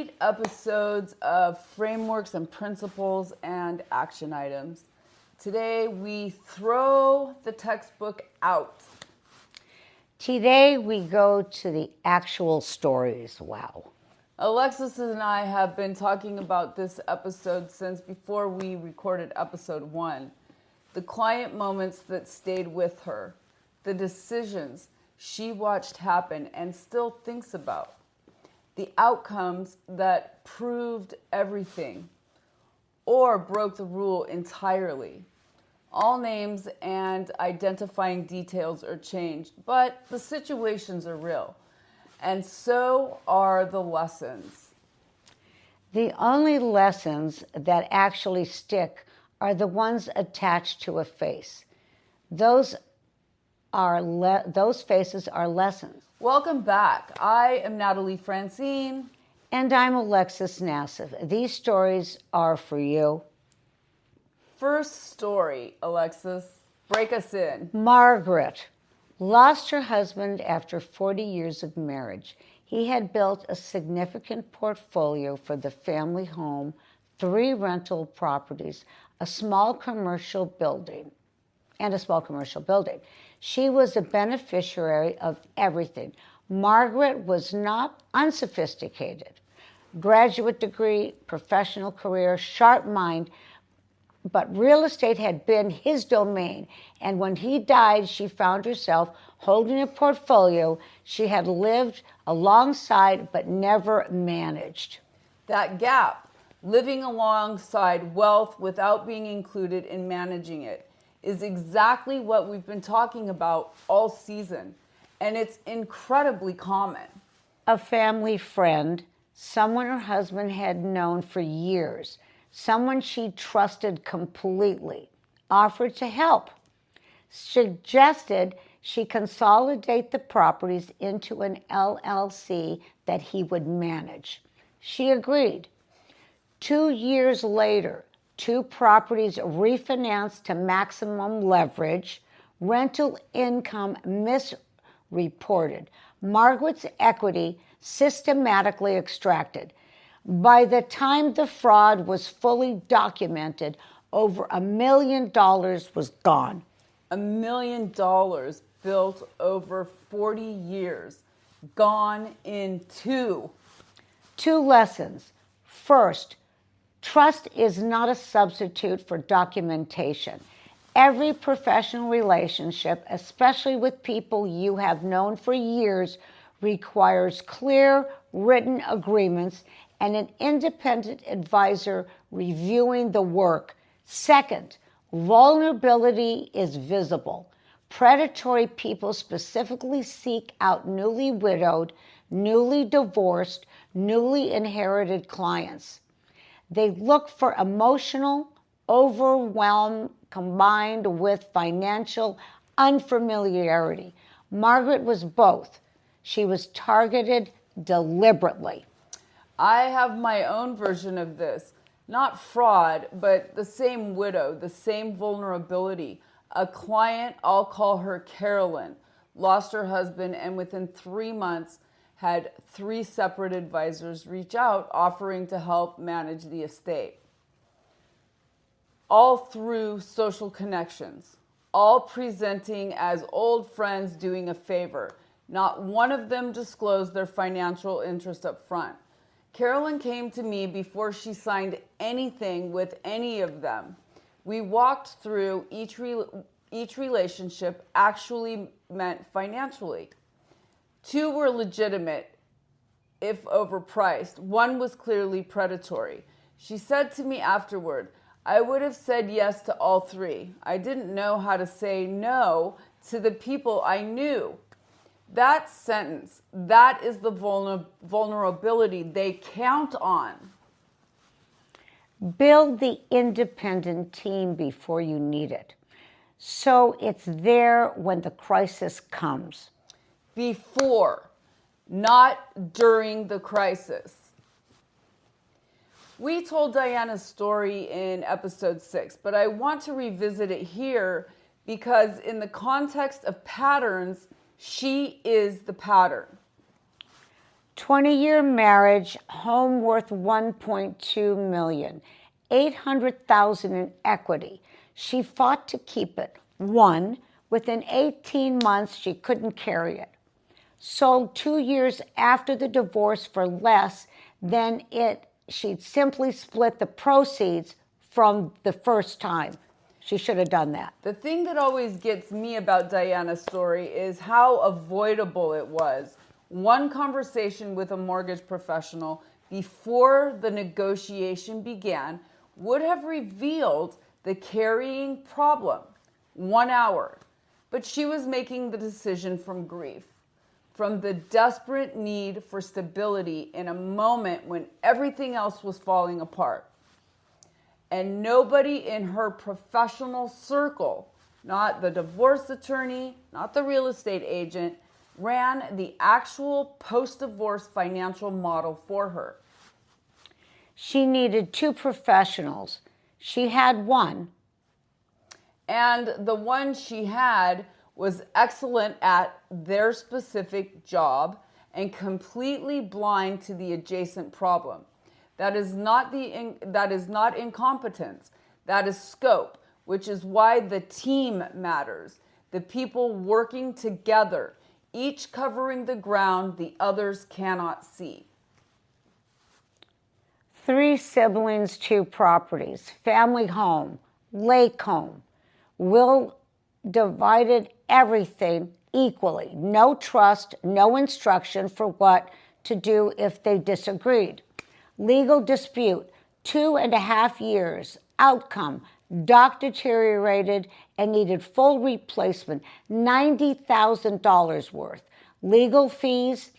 8 episodes of frameworks and principles and action items. Today we throw the textbook out. Today we go to the actual stories. Wow. Alexis and I have been talking about this episode since before we recorded episode 1. The client moments that stayed with her, the decisions she watched happen and still thinks about, the outcomes that proved everything or broke the rule entirely. All names and identifying details are changed, but the situations are real. And so are the lessons. The only lessons that actually stick are the ones attached to a face. Those faces are lessons. Welcome back. I am Natalie Francinne. And I'm Alexis Nassif. These stories are for you. First story, Alexis. Break us in. Margaret lost her husband after 40 years of marriage. He had built a significant portfolio for the family home, 3 rental properties, a small commercial building. She was a beneficiary of everything. Margaret was not unsophisticated. Graduate degree, professional career, sharp mind, but real estate had been his domain. And when he died, she found herself holding a portfolio she had lived alongside but never managed. That gap, living alongside wealth without being included in managing it, is exactly what we've been talking about all season, and it's incredibly common. A family friend, someone her husband had known for years, someone she trusted completely, offered to help, suggested she consolidate the properties into an LLC that he would manage. She agreed. 2 years later, 2 properties refinanced to maximum leverage, rental income misreported, Margaret's equity systematically extracted. By the time the fraud was fully documented, over $1 million was gone. $1 million built over 40 years, gone in 2. 2 lessons. First, trust is not a substitute for documentation. Every professional relationship, especially with people you have known for years, requires clear written agreements and an independent advisor reviewing the work. Second, vulnerability is visible. Predatory people specifically seek out newly widowed, newly divorced, newly inherited clients. They look for emotional overwhelm combined with financial unfamiliarity. Margaret was both. She was targeted deliberately. I have my own version of this. Not fraud, but the same widow, the same vulnerability. A client, I'll call her Carolyn, lost her husband and within 3 months had 3 separate advisors reach out offering to help manage the estate. All through social connections, all presenting as old friends doing a favor. Not one of them disclosed their financial interest up front. Carolyn came to me before she signed anything with any of them. We walked through each relationship actually meant financially. 2 were legitimate, if overpriced. 1 was clearly predatory. She said to me afterward, I would have said yes to all 3. I didn't know how to say no to the people I knew. That sentence, that is the vulnerability they count on. Build the independent team before you need it, so it's there when the crisis comes. Before, not during the crisis. We told Diana's story in episode 6, but I want to revisit it here because in the context of patterns, she is the pattern. 20-year marriage, home worth $1.2 million, $800,000 in equity. She fought to keep it. Won. Within 18 months, she couldn't carry it. Sold 2 years after the divorce for less than she'd simply split the proceeds from the first time. She should have done that. The thing that always gets me about Diana's story is how avoidable it was. One conversation with a mortgage professional before the negotiation began would have revealed the carrying problem. 1 hour. But she was making the decision from grief, from the desperate need for stability in a moment when everything else was falling apart. And nobody in her professional circle, not the divorce attorney, not the real estate agent, ran the actual post-divorce financial model for her. She needed 2 professionals. She had one. And the one she had was excellent at their specific job and completely blind to the adjacent problem. That is not incompetence. That is scope, which is why the team matters. The people working together, each covering the ground the others cannot see. 3 siblings, 2 properties, family home, lake home. Will divided everything equally. No trust, no instruction for what to do if they disagreed. Legal dispute, 2.5 years. Outcome, dock deteriorated and needed full replacement, $90,000 worth. Legal fees,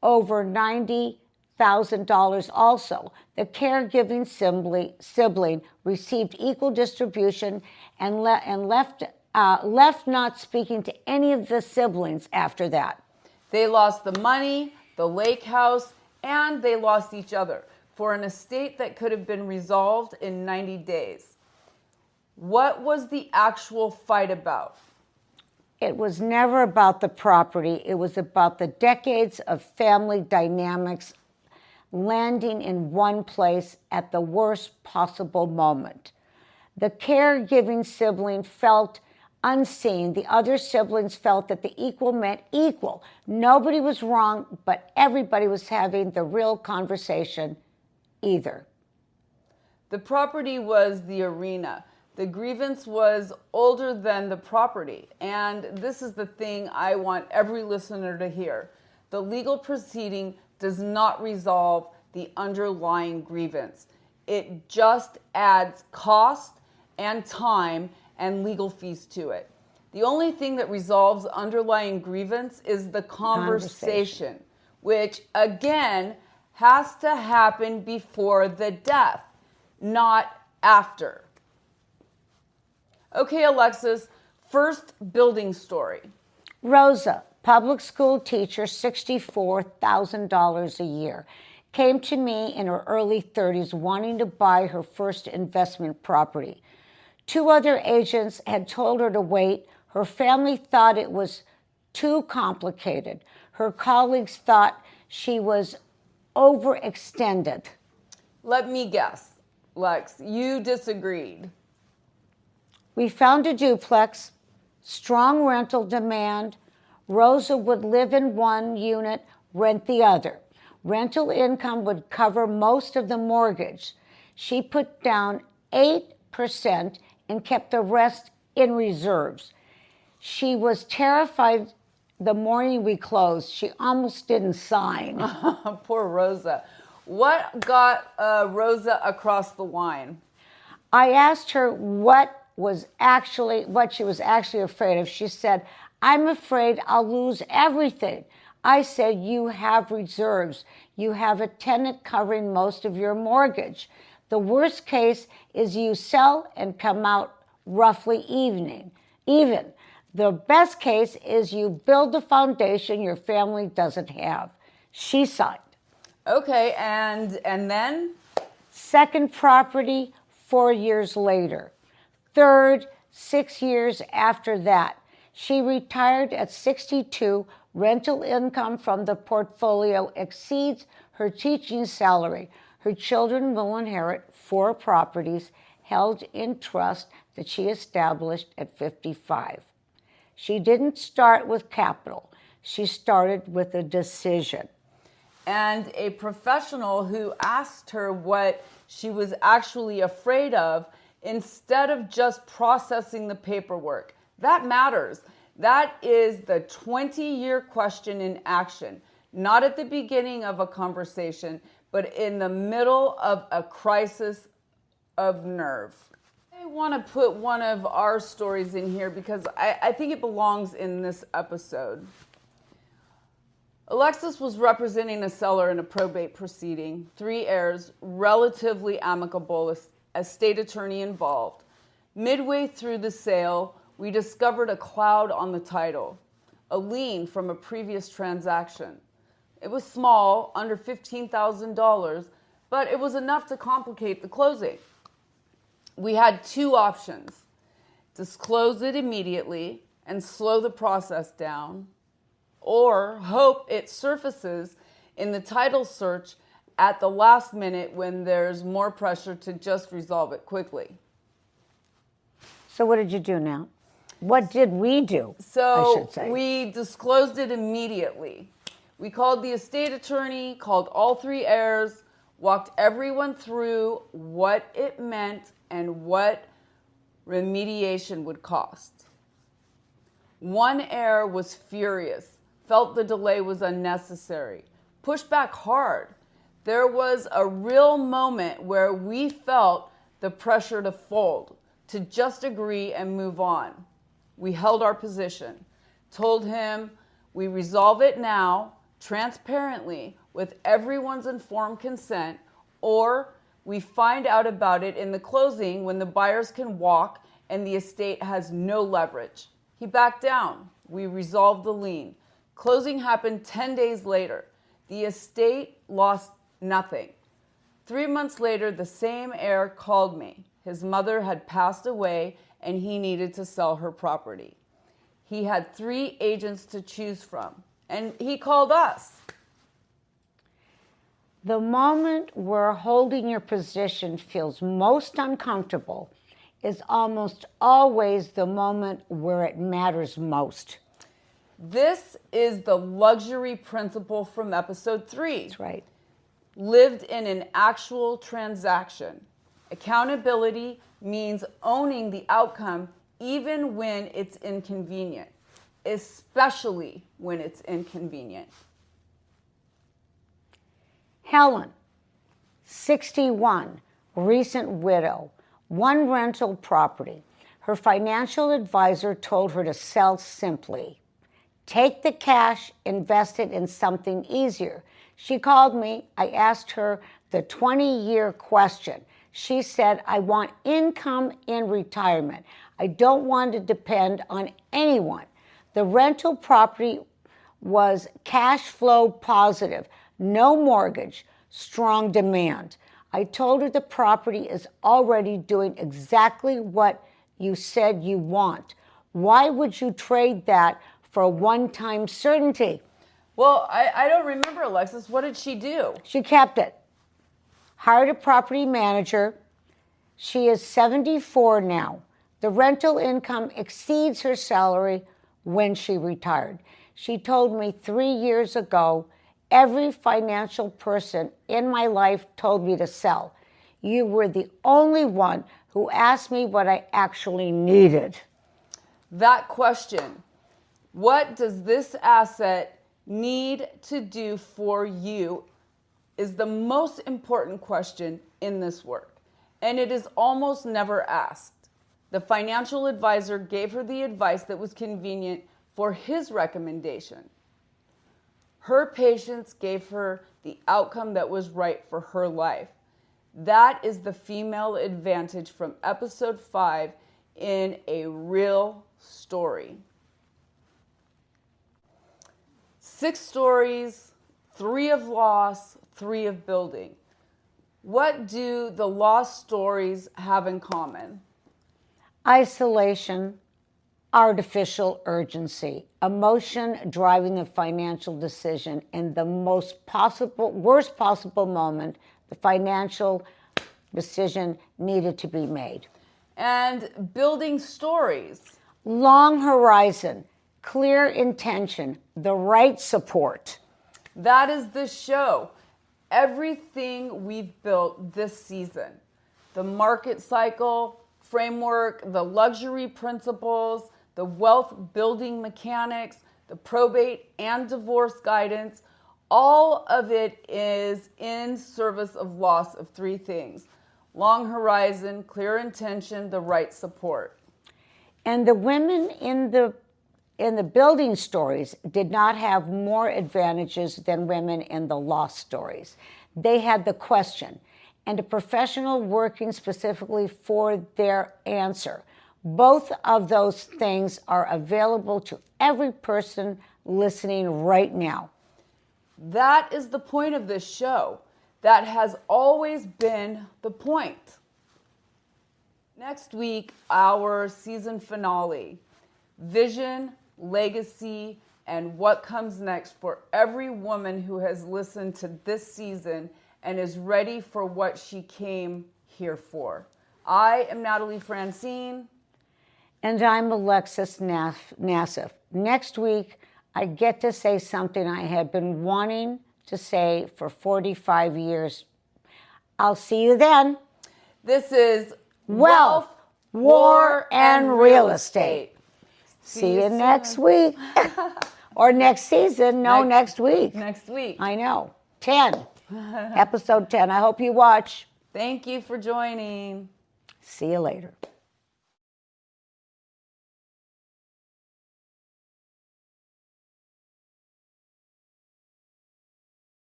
over $90,000 also. The caregiving sibling received equal distribution and left not speaking to any of the siblings after that. They lost the money, the lake house, and they lost each other for an estate that could have been resolved in 90 days. What was the actual fight about? It was never about the property. It was about the decades of family dynamics landing in one place at the worst possible moment. The caregiving sibling felt unseen. The other siblings felt that the equal meant equal. Nobody was wrong, but everybody was having the real conversation either. The property was the arena. The grievance was older than the property. And this is the thing I want every listener to hear. The legal proceeding does not resolve the underlying grievance. It just adds cost and time and legal fees to it. The only thing that resolves underlying grievance is the conversation, which again has to happen before the death, not after. Okay, Alexis, first building story. Rosa, public school teacher, $64,000 a year, came to me in her early 30s wanting to buy her first investment property. 2 other agents had told her to wait. Her family thought it was too complicated. Her colleagues thought she was overextended. Let me guess, Lex, you disagreed. We found a duplex, strong rental demand. Rosa would live in one unit, rent the other. Rental income would cover most of the mortgage. She put down 8% and kept the rest in reserves. She was terrified the morning we closed. She almost didn't sign. Poor Rosa. What got Rosa across the line? I asked her what she was actually afraid of. She said, "I'm afraid I'll lose everything." I said, "You have reserves. You have a tenant covering most of your mortgage. The worst case is you sell and come out roughly even. The best case is you build the foundation your family doesn't have." She signed. Okay, and then? Second property, 4 years later. Third, 6 years after that. She retired at 62, Rental income from the portfolio exceeds her teaching salary. Her children will inherit 4 properties held in trust that she established at 55. She didn't start with capital. She started with a decision. And a professional who asked her what she was actually afraid of instead of just processing the paperwork. That matters. That is the 20-year question in action, not at the beginning of a conversation, but in the middle of a crisis of nerve. I want to put one of our stories in here because I think it belongs in this episode. Alexis was representing a seller in a probate proceeding, 3 heirs, relatively amicable, a state attorney involved. Midway through the sale, we discovered a cloud on the title, a lien from a previous transaction. It was small, under $15,000, but it was enough to complicate the closing. We had 2 options: disclose it immediately and slow the process down, or hope it surfaces in the title search at the last minute when there's more pressure to just resolve it quickly. So what did you do now? What did we do, I So should say? we disclosed it immediately. We called the estate attorney, called all 3 heirs, walked everyone through what it meant and what remediation would cost. One heir was furious, felt the delay was unnecessary, pushed back hard. There was a real moment where we felt the pressure to fold, to just agree and move on. We held our position, told him we resolve it now, transparently, with everyone's informed consent, or we find out about it in the closing when the buyers can walk and the estate has no leverage. He backed down. We resolved the lien. Closing happened 10 days later. The estate lost nothing. 3 months later, the same heir called me. His mother had passed away and he needed to sell her property. He had 3 agents to choose from, and he called us. The moment where holding your position feels most uncomfortable is almost always the moment where it matters most. This is the luxury principle from episode 3. That's right. Lived in an actual transaction. Accountability means owning the outcome even when it's inconvenient, especially when it's inconvenient. Helen, 61, recent widow, 1 rental property. Her financial advisor told her to sell simply. Take the cash, invest it in something easier. She called me. I asked her the 20-year question. She said, I want income in retirement. I don't want to depend on anyone. The rental property was cash flow positive, no mortgage, strong demand. I told her the property is already doing exactly what you said you want. Why would you trade that for a one-time certainty? Well, I don't remember, Alexis. What did she do? She kept it. Hired a property manager. She is 74 now. The rental income exceeds her salary when she retired. She told me 3 years ago, every financial person in my life told me to sell. You were the only one who asked me what I actually needed. That question, what does this asset need to do for you, is the most important question in this work. And it is almost never asked. The financial advisor gave her the advice that was convenient for his recommendation. Her patience gave her the outcome that was right for her life. That is the female advantage from episode 5 in a real story. 6 stories, 3 of loss, 3 of building. What do the lost stories have in common? Isolation, artificial urgency, emotion driving the financial decision in the worst possible moment the financial decision needed to be made. And building stories. Long horizon, clear intention, the right support. That is the show. Everything we've built this season, the market cycle framework, the luxury principles, the wealth building mechanics, the probate and divorce guidance, all of it is in service of loss of three things: long horizon, clear intention, the right support. And the women in the building stories did not have more advantages than women in the loss stories. They had the question and a professional working specifically for their answer. Both of those things are available to every person listening right now. That is the point of this show. That has always been the point. Next week, our season finale: vision, legacy, and what comes next for every woman who has listened to this season and is ready for what she came here for. I am Natalie Francinne. And I'm Alexis Nassif. Next week, I get to say something I have been wanting to say for 45 years. I'll see you then. This is Wealth, War, and Real Estate. See you next week. Or next season. No, next week. Next week. I know. 10. Episode 10. I hope you watch. Thank you for joining. See you later.